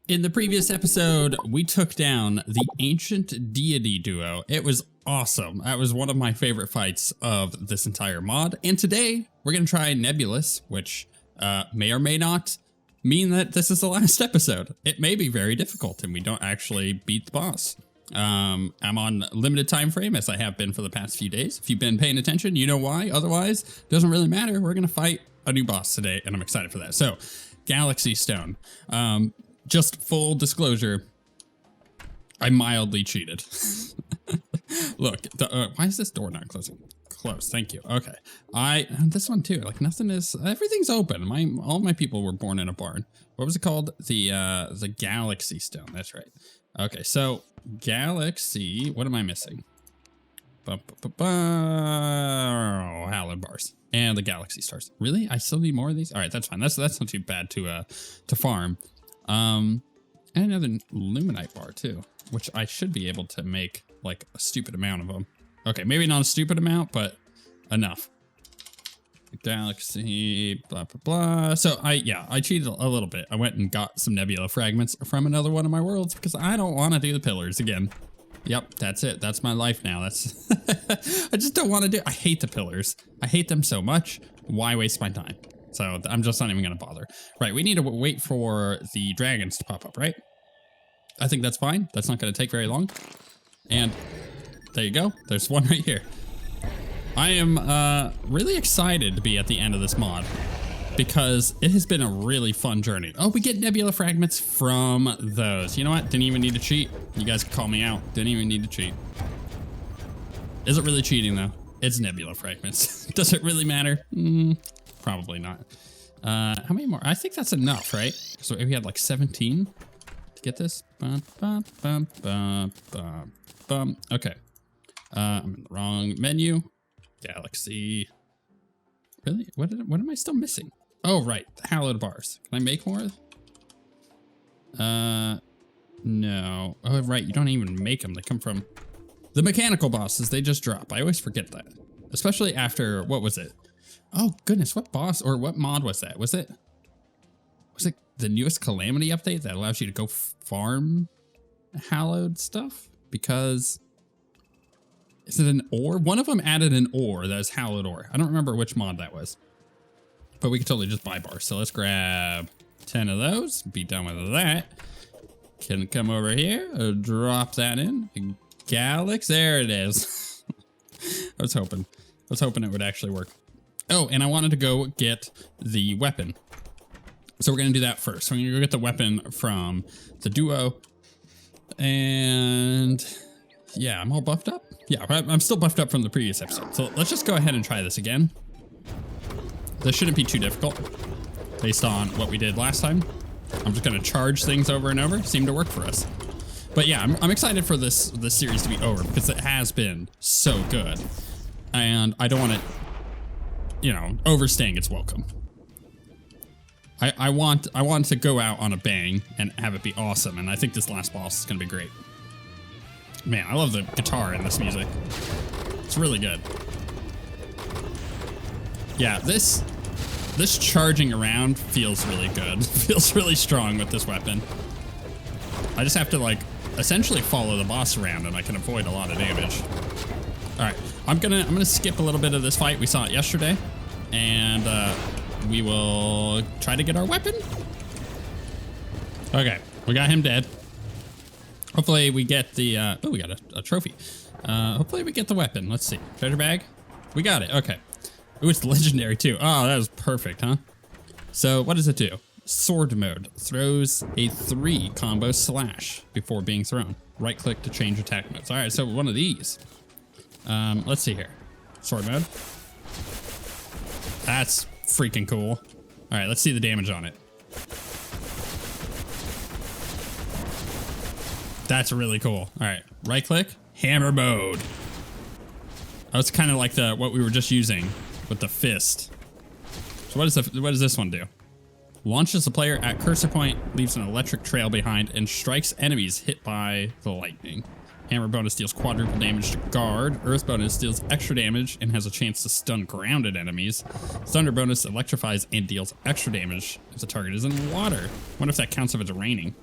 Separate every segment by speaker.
Speaker 1: In the previous episode, we took down the Ancient Deity duo. It was awesome. That was one of my favorite fights of this entire mod. And today, we're going to try Nebulous, which may or may not mean that this is the last episode. It may be very difficult and we don't actually beat the boss. I'm on limited time frame, as I have been for the past few days. If you've been paying attention, you know why. Otherwise, doesn't really matter. We're going to fight a new boss today, and I'm excited for that. So, Galaxy Stone. Just full disclosure, I mildly cheated. Look, why is this door not closing? Close, thank you. Okay, this one too. Like nothing is, everything's open. All my people were born in a barn. What was it called? The Galaxy Stone. That's right. Okay, so Galaxy. What am I missing? Hallowed bars and the Galaxy stars. Really? I still need more of these. All right, that's fine. That's not too bad to farm. And another Luminite bar too, which I should be able to make like a stupid amount of them. Okay, maybe not a stupid amount, but enough. Galaxy, blah, blah, blah. So I cheated a little bit. I went and got some nebula fragments from another one of my worlds because I don't want to do the pillars again. Yep, that's it. That's my life now. That's, I just don't want to do, I hate the pillars. I hate them so much. Why waste my time? So I'm just not even going to bother. Right, we need to wait for the dragons to pop up, right? I think that's fine. That's not going to take very long. And there you go. There's one right here. I am really excited to be at the end of this mod because it has been a really fun journey. Oh, we get nebula fragments from those. You know what? Didn't even need to cheat. You guys can call me out. Didn't even need to cheat. Is it really cheating though? It's nebula fragments. Does it really matter? Probably not. How many more? I think that's enough, right? So we had like 17 to get this. Okay. I'm in the wrong menu. Galaxy. Really? What am I still missing? Oh, right. The hallowed bars. Can I make more? No. Oh, right. You don't even make them. They come from the mechanical bosses. They just drop. I always forget that. Especially after, what was it? Oh goodness, what boss or what mod was that? Was it the newest Calamity update that allows you to go farm hallowed stuff? Because is it an ore? One of them added an ore that is hallowed ore. I don't remember which mod that was, but we could totally just buy bars. So let's grab 10 of those, be done with that. Can come over here, drop that in. Galaxy, there it is. I was hoping it would actually work. Oh, and I wanted to go get the weapon. So we're going to do that first. So I'm going to go get the weapon from the duo. And yeah, I'm all buffed up. Yeah, I'm still buffed up from the previous episode. So let's just go ahead and try this again. This shouldn't be too difficult based on what we did last time. I'm just going to charge things over and over. Seemed to work for us. But yeah, I'm excited for this series to be over because it has been so good. And I don't want it, you know, overstaying its welcome. I want to go out on a bang and have it be awesome, and I think this last boss is gonna be great. Man, I love the guitar in this music. It's really good. Yeah, this charging around feels really good. Feels really strong with this weapon. I just have to like essentially follow the boss around and I can avoid a lot of damage. All right, I'm gonna skip a little bit of this fight. We saw it yesterday. And we will try to get our weapon. Okay, we got him dead. Hopefully we get the, oh, we got a trophy. Hopefully we get the weapon. Let's see, treasure bag. We got it, okay. Ooh, it's legendary too. Oh, that was perfect, huh? So what does it do? Sword mode, throws a 3 combo slash before being thrown. Right click to change attack modes. All right, so one of these. Let's see here. Sword mode. That's freaking cool. All right, let's see the damage on it. That's really cool. All right, right click, hammer mode. Oh, it's kind of like what we were just using with the fist. So what does this one do? Launches the player at cursor point, leaves an electric trail behind, and strikes enemies hit by the lightning. Hammer bonus deals quadruple damage to guard. Earth bonus deals extra damage and has a chance to stun grounded enemies. Thunder bonus electrifies and deals extra damage if the target is in water. Wonder if that counts if it's raining.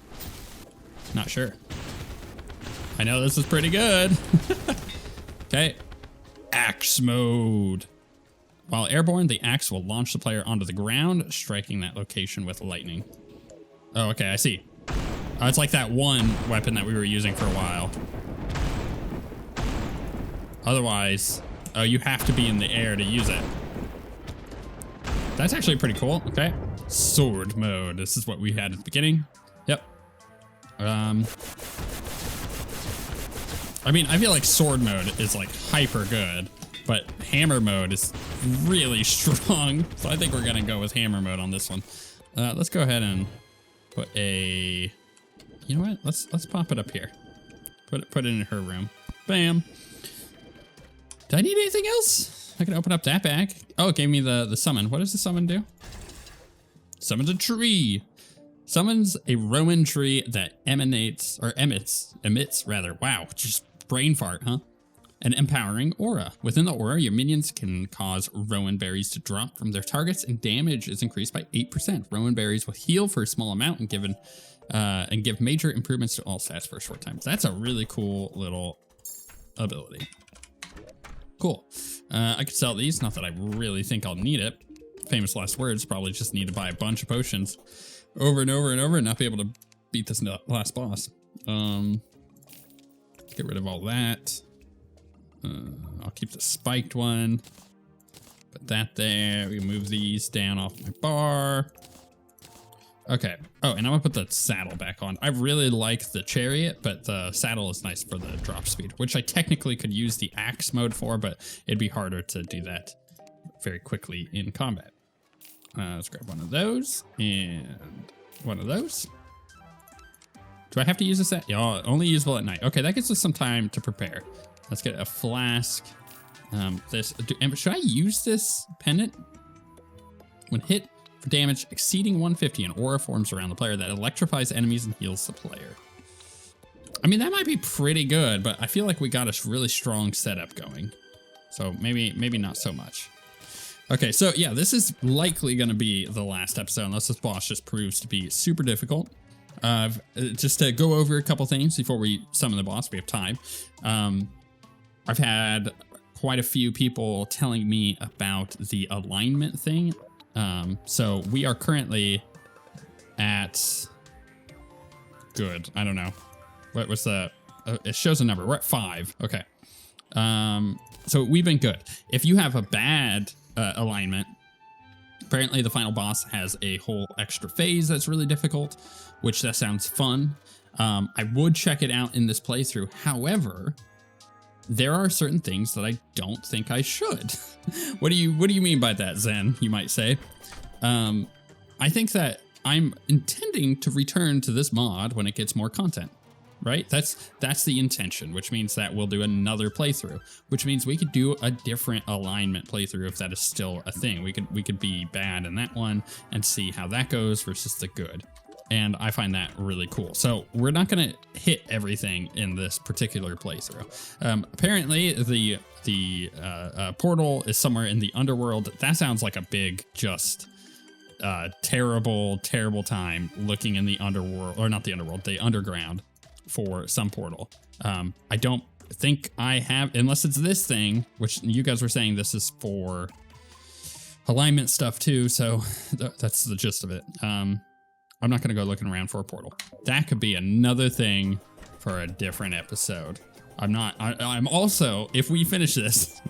Speaker 1: Not sure. I know this is pretty good. Okay. Axe mode. While airborne, the axe will launch the player onto the ground, striking that location with lightning. Oh, okay, I see. It's like that one weapon that we were using for a while. Otherwise, oh, you have to be in the air to use it. That's actually pretty cool. Okay. Sword mode. This is what we had at the beginning. Yep. I mean, I feel like sword mode is like hyper good, but hammer mode is really strong. So I think we're gonna go with hammer mode on this one. Let's go ahead and put a, you know what? Let's pop it up here. Put it in her room. Bam. Do I need anything else? I can open up that bag. Oh, it gave me the summon. What does the summon do? Summons a tree. Summons a Rowan tree that emits rather. Wow, just brain fart, huh? An empowering aura. Within the aura, your minions can cause Rowan berries to drop from their targets, and damage is increased by 8%. Rowan berries will heal for a small amount and give major improvements to all stats for a short time. So that's a really cool little ability. Cool. I could sell these. Not that I really think I'll need it. Famous last words. Probably just need to buy a bunch of potions over and over and over and not be able to beat this last boss. Get rid of all that. I'll keep the spiked one. Put that there. We can move these down off my bar. Okay. Oh, and I'm gonna put the saddle back on. I really like the chariot, but the saddle is nice for the drop speed, which I technically could use the axe mode for, but it'd be harder to do that very quickly in combat. Let's grab one of those and one of those. Do I have to use this at? Yeah, only usable at night. Okay, that gives us some time to prepare. Let's get a flask. Should I use this pendant? When hit for damage exceeding 150, an aura forms around the player that electrifies enemies and heals the player. I mean, that might be pretty good, but I feel like we got a really strong setup going. So maybe not so much. Okay, so yeah, this is likely going to be the last episode unless this boss just proves to be super difficult. Just to go over a couple things before we summon the boss, we have time. I've had quite a few people telling me about the alignment thing. So we are currently at good. I don't know. What was the, it shows a number. We're at 5. Okay. So we've been good. If you have a bad alignment, apparently the final boss has a whole extra phase that's really difficult, which that sounds fun. I would check it out in this playthrough. However, there are certain things that I don't think I should. What do you mean by that, Zen? You might say. I think that I'm intending to return to this mod when it gets more content, right? That's the intention, which means that we'll do another playthrough, which means we could do a different alignment playthrough if that is still a thing. We could be bad in that one and see how that goes versus the good. And I find that really cool. So we're not going to hit everything in this particular playthrough. Apparently, the portal is somewhere in the underworld. That sounds like a big, just terrible time looking in the underworld, or not the underworld, the underground for some portal. I don't think I have, unless it's this thing, which you guys were saying this is for alignment stuff too. So that's the gist of it. I'm not going to go looking around for a portal. That could be another thing for a different episode. I'm also, if we finish this,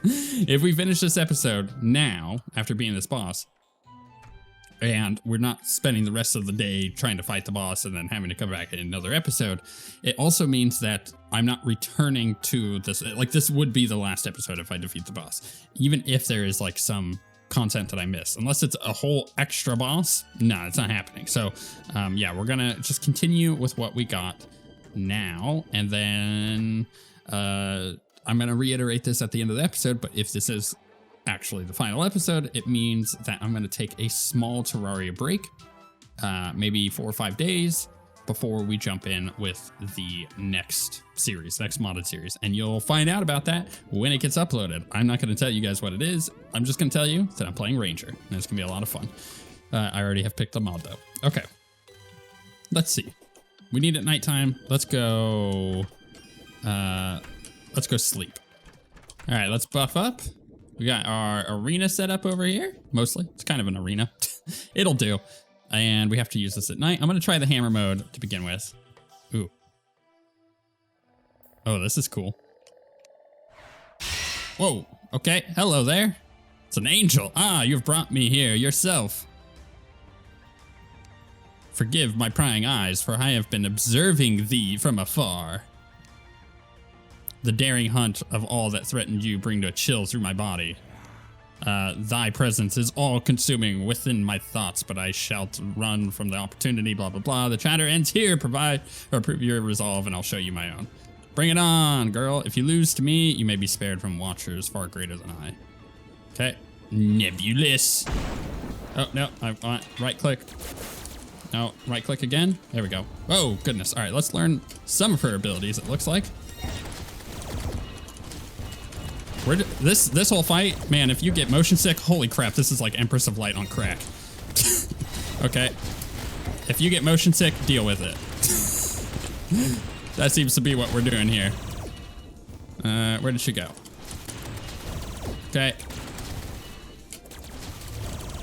Speaker 1: if we finish this episode now, after being this boss, and we're not spending the rest of the day trying to fight the boss and then having to come back in another episode, it also means that I'm not returning to this. Like, this would be the last episode if I defeat the boss, even if there is like some content that I miss, unless it's a whole extra boss. No, it's not happening. So yeah, we're gonna just continue with what we got now, and then I'm gonna reiterate this at the end of the episode, but if this is actually the final episode, it means that I'm gonna take a small Terraria break, maybe 4 or 5 days, before we jump in with the next modded series. And you'll find out about that when it gets uploaded. I'm not going to tell you guys what it is. I'm just going to tell you that I'm playing Ranger. And it's going to be a lot of fun. I already have picked the mod though. Okay. Let's see. We need it nighttime. Let's go sleep. All right, let's buff up. We got our arena set up over here. Mostly, it's kind of an arena. It'll do. And we have to use this at night. I'm gonna try the hammer mode to begin with. Ooh. Oh, this is cool. Whoa, okay, hello there. It's an angel. Ah, you've brought me here yourself. Forgive my prying eyes, for I have been observing thee from afar. The daring hunt of all that threatened you bring to a chill through my body. Thy presence is all-consuming within my thoughts, but I shall run from the opportunity, blah, blah, blah. The chatter ends here. Prove your resolve, and I'll show you my own. Bring it on, girl. If you lose to me, you may be spared from watchers far greater than I. Okay. Nebulous. Oh, no. I want right-click. No, right-click again. There we go. Oh, goodness. All right, let's learn some of her abilities, it looks like. This whole fight, man, if you get motion sick, holy crap, this is like Empress of Light on crack. Okay. If you get motion sick, deal with it. That seems to be what we're doing here. Where did she go? Okay.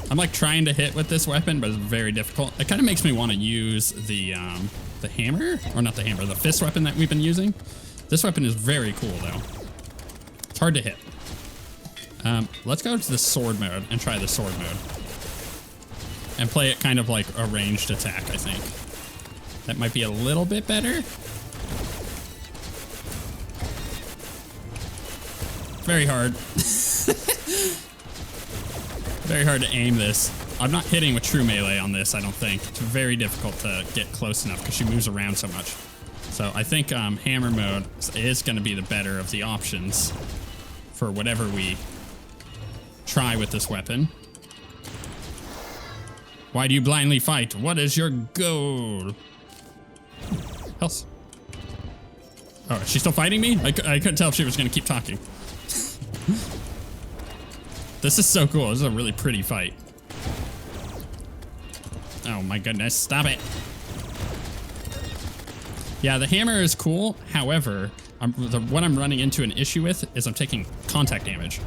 Speaker 1: I'm like trying to hit with this weapon, but it's very difficult. It kind of makes me want to use the hammer, or not the hammer, the fist weapon that we've been using. This weapon is very cool though. It's hard to hit. Let's go to the sword mode and try the sword mode. And play it kind of like a ranged attack, I think. That might be a little bit better. Very hard. Very hard to aim this. I'm not hitting with true melee on this, I don't think. It's very difficult to get close enough because she moves around so much. So I think hammer mode is going to be the better of the options for whatever we try with this weapon. Why do you blindly fight? What is your goal? Else. Oh, is she still fighting me? I couldn't tell if she was going to keep talking. This is so cool. This is a really pretty fight. Oh my goodness, stop it. Yeah, the hammer is cool. However, what I'm running into an issue with is I'm taking contact damage,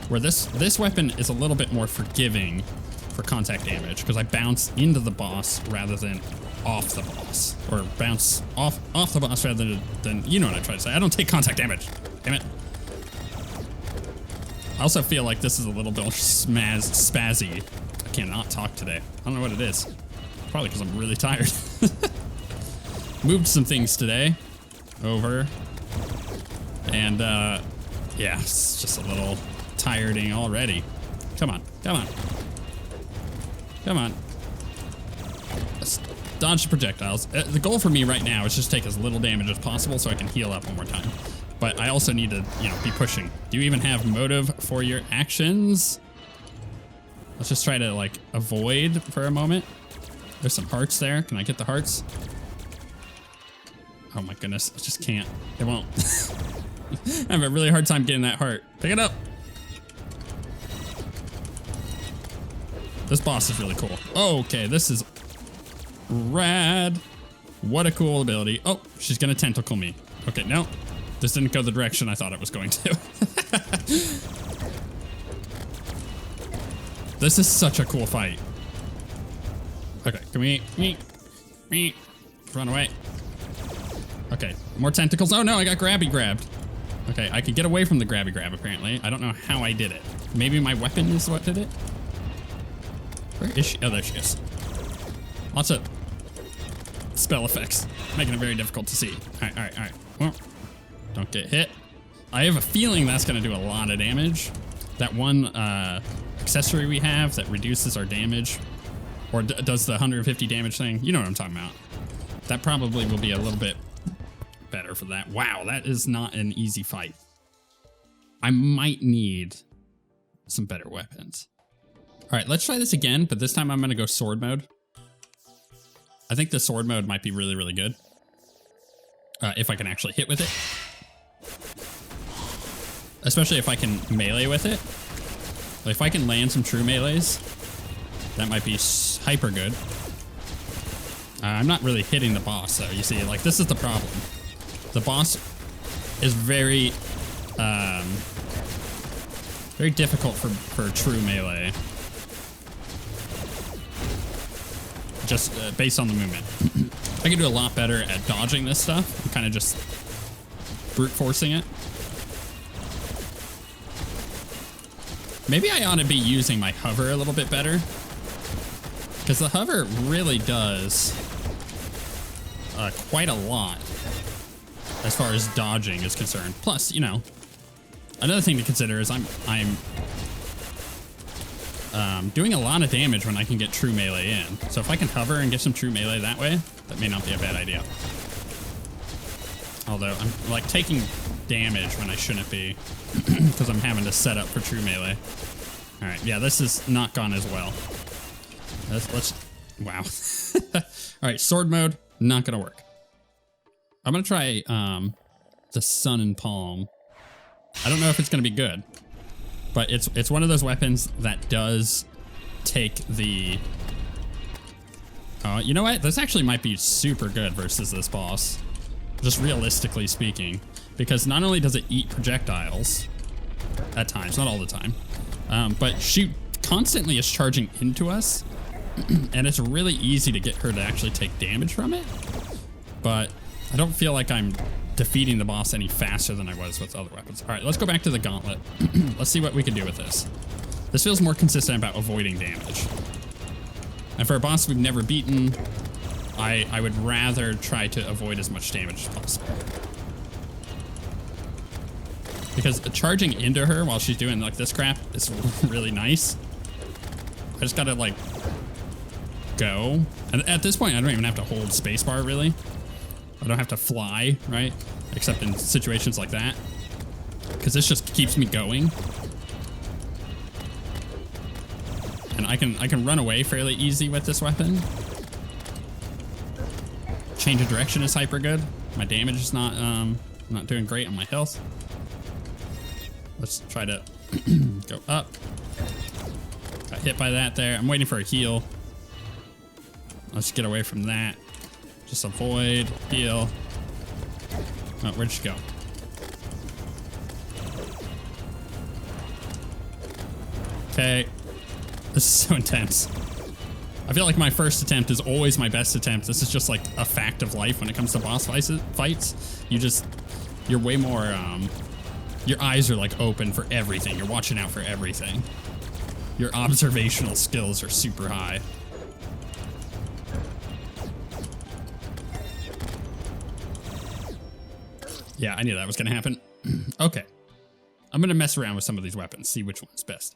Speaker 1: where this weapon is a little bit more forgiving for contact damage because I bounce into the boss rather than off the boss, or bounce off the boss rather than, you know what I try to say. I don't take contact damage. Damn it. I also feel like this is a little bit spazzy. I cannot talk today. I don't know what it is. Probably because I'm really tired. Moved some things today over. And, yeah, it's just a little tiring already. Come on, come on. Come on. Let's dodge the projectiles. The goal for me right now is just take as little damage as possible so I can heal up one more time. But I also need to, you know, be pushing. Do you even have motive for your actions? Let's just try to, like, avoid for a moment. There's some hearts there. Can I get the hearts? Oh my goodness, I just can't. It won't. I have a really hard time getting that heart. Pick it up. This boss is really cool. Oh, okay, this is rad. What a cool ability. Oh, she's gonna tentacle me. Okay, no. This didn't go the direction I thought it was going to. This is such a cool fight. Okay, can we run away? Okay, more tentacles. Oh no, I got grabby grabbed. Okay, I could get away from the grabby grab apparently. I don't know how I did it. Maybe my weapon is what did it? Where is she? Oh, there she is. Lots of spell effects, making it very difficult to see. All right. Well, don't get hit. I have a feeling that's gonna do a lot of damage. That one accessory we have that reduces our damage, or does the 150 damage thing. You know what I'm talking about. That probably will be a little bit better for that. Wow, that is not an easy fight. I might need some better weapons. All right, let's try this again, but this time I'm gonna go sword mode. I think the sword mode might be really, really good. If I can actually hit with it. Especially if I can melee with it. Like if I can land some true melees, that might be hyper good. I'm not really hitting the boss though. You see, like this is the problem. The boss is very difficult for true melee. Just based on the movement. I can do a lot better at dodging this stuff and kind of just brute forcing it. Maybe I ought to be using my hover a little bit better. Because the hover really does quite a lot as far as dodging is concerned. Plus, you know, another thing to consider is I'm doing a lot of damage when I can get true melee in. So if I can hover and get some true melee that way, that may not be a bad idea. Although I'm like taking damage when I shouldn't be because I'm having to set up for true melee. All right, yeah, this is not gone as well. Let's wow. All right, sword mode, not gonna work. I'm gonna try the sun and palm. I don't know if it's gonna be good, but it's one of those weapons that does take the. You know what? This actually might be super good versus this boss, just realistically speaking, because not only does it eat projectiles at times, not all the time, but she constantly is charging into us, and it's really easy to get her to actually take damage from it. But I don't feel like I'm defeating the boss any faster than I was with other weapons. All right, let's go back to the gauntlet. Let's see what we can do with this. This feels more consistent about avoiding damage. And for a boss we've never beaten, I would rather try to avoid as much damage as possible. Because charging into her while she's doing like this crap is really nice. I just gotta like go. And at this point, I don't even have to hold spacebar really. I don't have to fly, right? Except in situations like that. Because this just keeps me going. And I can run away fairly easy with this weapon. Change of direction is hyper good. My damage is not doing great on my health. Let's try to go up. Got hit by that there. I'm waiting for a heal. Let's get away from that. Just avoid, heal. Oh, where'd she go? Okay. This is so intense. I feel like my first attempt is always my best attempt. This is just like a fact of life when it comes to boss fights. You're way more, your eyes are like open for everything. You're watching out for everything. Your observational skills are super high. Yeah, I knew that was gonna happen. Okay. I'm gonna mess around with some of these weapons, see which one's best.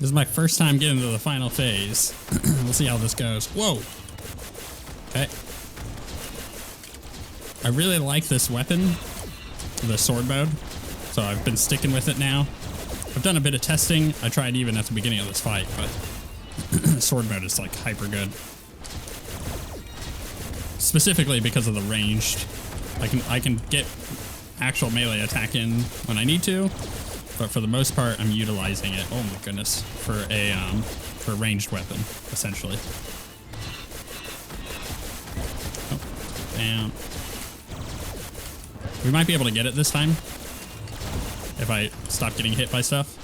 Speaker 1: This is my first time getting to the final phase. We'll see how this goes. Whoa. Okay. I really like this weapon, the sword mode. So I've been sticking with it now. I've done a bit of testing. I tried even at the beginning of this fight, but sword mode is like hyper good. Specifically because of the ranged. I can get actual melee attack in when I need to, but for the most part, I'm utilizing it. Oh my goodness, for a ranged weapon, essentially. Oh, damn. We might be able to get it this time if I stop getting hit by stuff.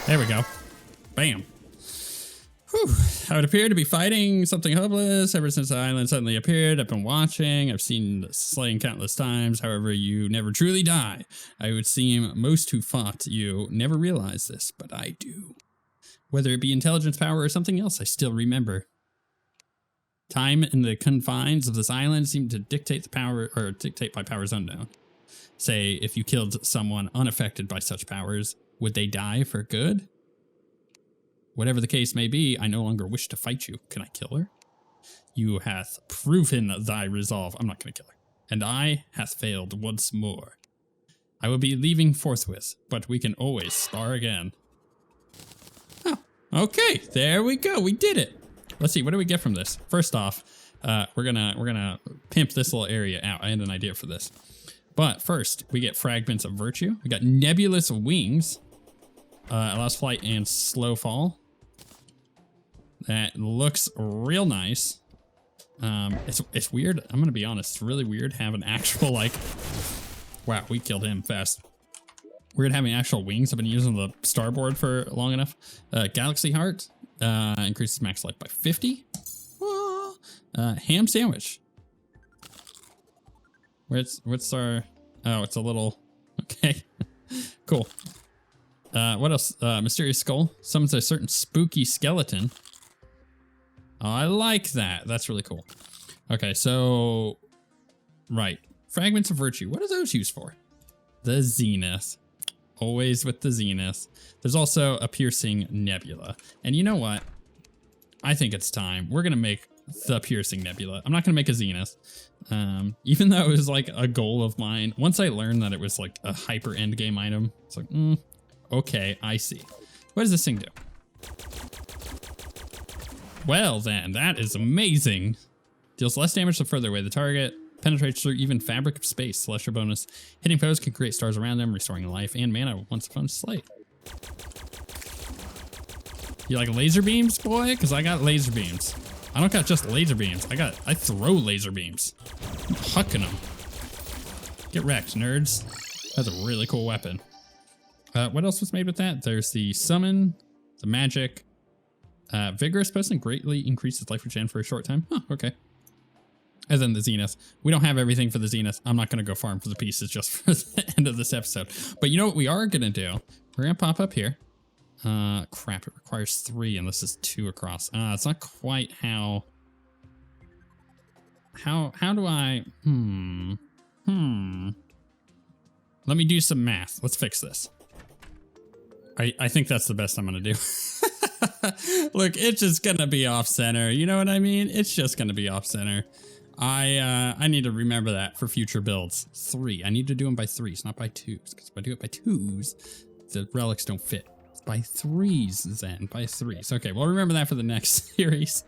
Speaker 1: There we go. Bam. Whew. I would appear to be fighting something hopeless ever since the island suddenly appeared. I've been watching. I've seen the slaying countless times. However, you never truly die. I would seem most who fought you never realize this, but I do. Whether it be intelligence, power, or something else, I still remember. Time and the confines of this island seem to dictate the power, or dictate by powers unknown. Say, if you killed someone unaffected by such powers, would they die for good? Whatever the case may be, I no longer wish to fight you. Can I kill her? You hath proven thy resolve. I'm not going to kill her. And I hath failed once more. I will be leaving forthwith, but we can always spar again. Oh, okay. There we go. We did it. Let's see. What do we get from this? First off, we're gonna pimp this little area out. I had an idea for this. But first, we get fragments of virtue. We got nebulous wings. Allows flight and slow fall. That looks real nice. It's weird. I'm gonna be honest. It's really weird having actual like. Wow, we killed him fast. Weird having actual wings. I've been using the starboard for long enough. Galaxy heart increases max life by 50. Ham sandwich. What's our? Oh, it's a little. Okay, cool. What else? Mysterious skull summons a certain spooky skeleton. Oh, I like that. That's really cool. Okay, so right, fragments of virtue. What are those used for? The zenith. Always with the zenith. There's also a piercing nebula, and you know what? I think it's time. We're gonna make the piercing nebula. I'm not gonna make a zenith. Even though it was like a goal of mine. Once I learned that it was like a hyper end game item, it's like, okay, I see. What does this thing do? Well then, that is amazing. Deals less damage the further away the target. Penetrates through even fabric of space. Celestial bonus. Hitting foes can create stars around them, restoring life and mana once upon a slate. You like laser beams, boy? Because I got laser beams. I don't got just laser beams. I throw laser beams. I'm hucking them. Get wrecked, nerds. That's a really cool weapon. What else was made with that? There's the summon, the magic. Vigorous person greatly increases life regen for a short time. Huh, okay. And then the zenith. We don't have everything for the zenith. I'm not going to go farm for the pieces just for the end of this episode. But you know what we are going to do? We're going to pop up here. Crap, it requires 3 and this is 2 across. It's not quite how do I, Let me do some math. Let's fix this. I think that's the best I'm gonna do. Look, it's just gonna be off center. You know what I mean? It's just gonna be off center. I need to remember that for future builds. 3. I need to do them by 3s, not by 2s. Because if I do it by 2s, the relics don't fit. By 3s, then. By 3s. Okay, well, remember that for the next series.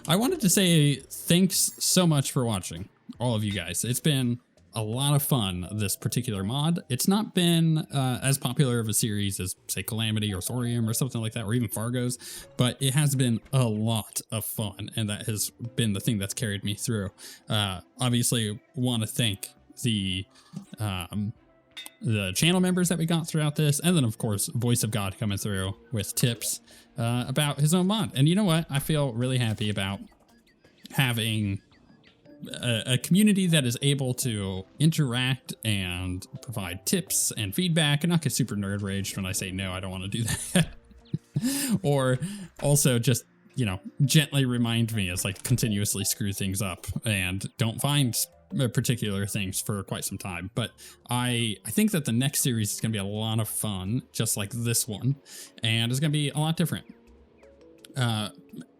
Speaker 1: I wanted to say thanks so much for watching, all of you guys. It's been a lot of fun, this particular mod. It's not been as popular of a series as, say, Calamity or Thorium or something like that, or even Fargo's, but it has been a lot of fun, and that has been the thing that's carried me through. Obviously, want to thank the channel members that we got throughout this, and then, of course, Voice of God coming through with tips about his own mod. And you know what? I feel really happy about having a community that is able to interact and provide tips and feedback and not get super nerd raged when I say, no, I don't want to do that. Or also just you know, gently remind me as I continuously screw things up and don't find particular things for quite some time. But I think that the next series is going to be a lot of fun, just like this one, and it's going to be a lot different.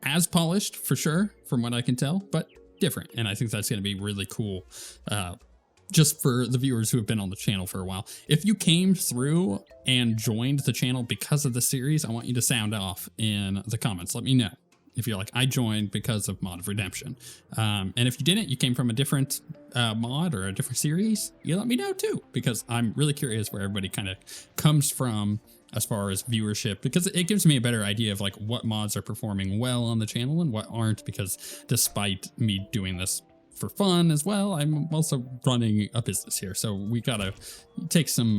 Speaker 1: As polished for sure, from what I can tell, but different. And I think that's going to be really cool. Just for the viewers who have been on the channel for a while. If you came through and joined the channel because of the series, I want you to sound off in the comments. Let me know if you're like, I joined because of Mod of Redemption. And if you didn't, you came from a different mod or a different series, you let me know too, because I'm really curious where everybody kind of comes from as far as viewership, because it gives me a better idea of like what mods are performing well on the channel and what aren't, because despite me doing this for fun as well, I'm also running a business here, so we gotta take some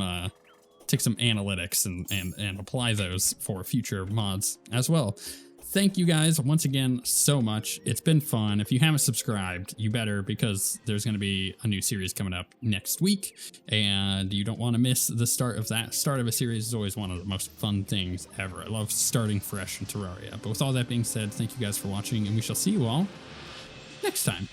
Speaker 1: analytics and apply those for future mods as well. Thank you guys once again so much. It's been fun. If you haven't subscribed, you better, because there's going to be a new series coming up next week, and you don't want to miss the start of that. Start of a series is always one of the most fun things ever. I love starting fresh in Terraria. But with all that being said, thank you guys for watching, and we shall see you all next time.